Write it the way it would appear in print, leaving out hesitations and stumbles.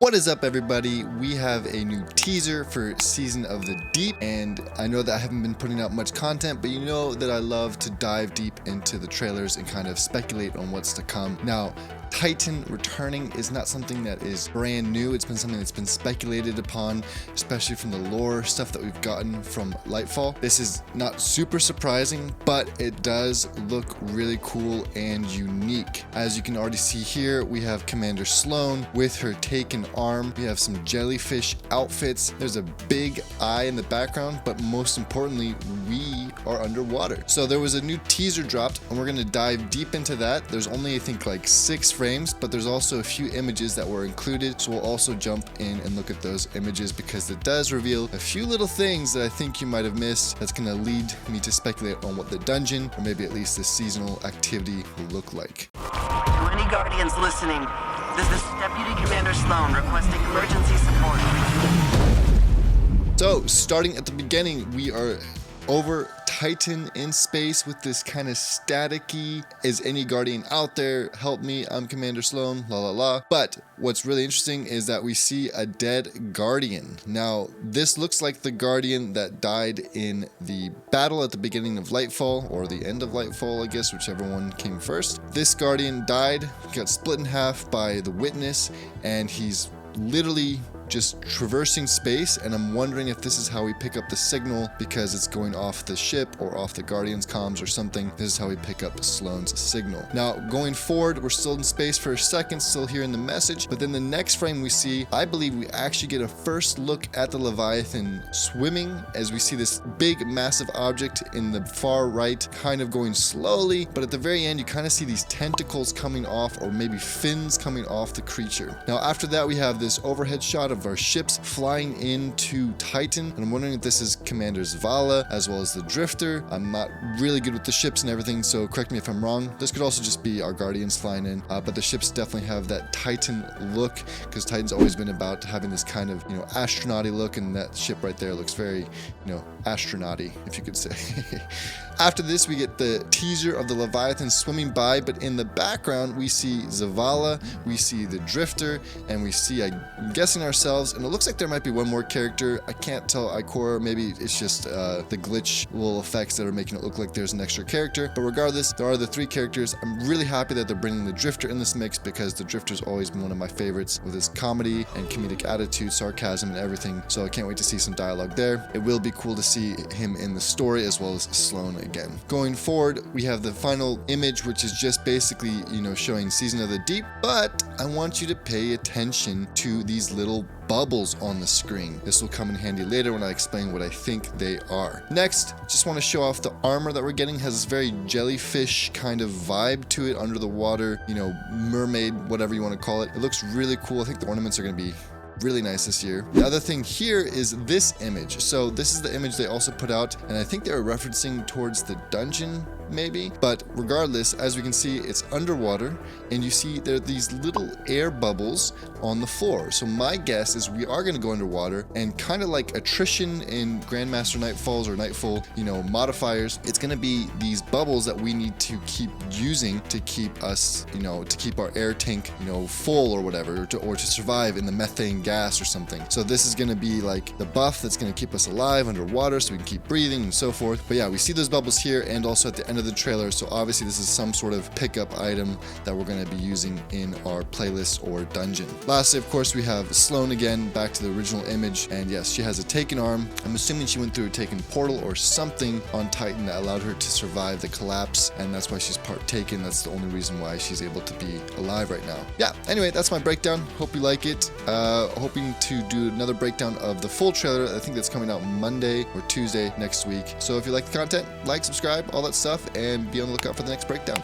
What is up, everybody? We have a new teaser for Season of the Deep, and I know that I haven't been putting out much content, but you know that I love to dive deep into the trailers and kind of speculate on what's to come. Now, Titan returning is not something that is brand new. It's been something that's been speculated upon, especially from the lore stuff that we've gotten from Lightfall. This is not super surprising, but it does look really cool and unique. As you can already see here, we have Commander Sloan with her taken arm. We have some jellyfish outfits. There's a big eye in the background, but most importantly, we are underwater. So there was a new teaser dropped, and we're going to dive deep into that. There's only, I think, like 6 frames, but there's also a few images that were included, so we'll also jump in and look at those images because it does reveal a few little things that I think you might have missed. That's going to lead me to speculate on what the dungeon, or maybe at least the seasonal activity, will look like. To any Guardians listening, this is Deputy Commander Sloan requesting emergency support. So, starting at the beginning, we are over Titan in space with this kind of staticky, is any Guardian out there? Help me, I'm Commander Sloan, la la la. But what's really interesting is that we see a dead Guardian. Now, this looks like the Guardian that died in the battle at the beginning of Lightfall, or the end of Lightfall, I guess, whichever one came first. This Guardian died, got split in half by the Witness, and he's literally just traversing space, and I'm wondering if this is how we pick up the signal because it's going off the ship or off the Guardian's comms or something. This is how we pick up Sloan's signal. Now, going forward, we're still in space for a second, still hearing the message, but then the next frame we see, I believe we actually get a first look at the Leviathan swimming as we see this big, massive object in the far right, kind of going slowly, but at the very end, you kind of see these tentacles coming off, or maybe fins coming off the creature. Now, after that, we have this overhead shot of our ships flying into Titan, and I'm wondering if this is Commander Zavala as well as the Drifter. I'm not really good with the ships and everything, so correct me if I'm wrong. This could also just be our Guardians flying in, but the ships definitely have that Titan look, because Titan's always been about having this kind of, astronaut-y look, and that ship right there looks very, astronaut-y, if you could say. After this, we get the teaser of the Leviathan swimming by, but in the background, we see Zavala, we see the Drifter, and we see, I'm guessing ourselves, and it looks like there might be one more character. I can't tell, Ikora, maybe it's just the glitch little effects that are making it look like there's an extra character, but regardless, there are the 3 characters. I'm really happy that they're bringing the Drifter in this mix, because the Drifter's always been one of my favorites with his comedy and comedic attitude, sarcasm, and everything, so I can't wait to see some dialogue there. It will be cool to see him in the story as well as Sloan again. Going forward, we have the final image, which is just basically, showing Season of the Deep, but I want you to pay attention to these little bubbles on the screen. This will come in handy later when I explain what I think they are. Next, just want to show off the armor that we're getting. Has this very jellyfish kind of vibe to it, under the water, mermaid, whatever you want to call it. It looks really cool. I think the ornaments are going to be really nice this year. The other thing here is this image. So this is the image they also put out, and I think they were referencing towards the dungeon, maybe, but regardless, as we can see, it's underwater, and you see there are these little air bubbles on the floor. So my guess is we are going to go underwater, and kind of like attrition in Grandmaster Nightfalls or Nightfall, modifiers, it's going to be these bubbles that we need to keep using to keep us, to keep our air tank, full or whatever, or to survive in the methane gas or something. So this is going to be like the buff that's going to keep us alive underwater so we can keep breathing and so forth. But yeah, we see those bubbles here and also at the end of the trailer, so obviously this is some sort of pickup item that we're going to be using in our playlist or dungeon. Lastly, of course, we have Sloan again, back to the original image, and yes, she has a taken arm. I'm assuming she went through a taken portal or something on Titan that allowed her to survive the collapse, and that's why she's part taken. That's the only reason why she's able to be alive right now. Yeah, anyway, that's my breakdown. Hope you like it. Hoping to do another breakdown of the full trailer. I think that's coming out Monday or Tuesday next week. So if you like the content, like, subscribe, all that stuff, and be on the lookout for the next breakdown.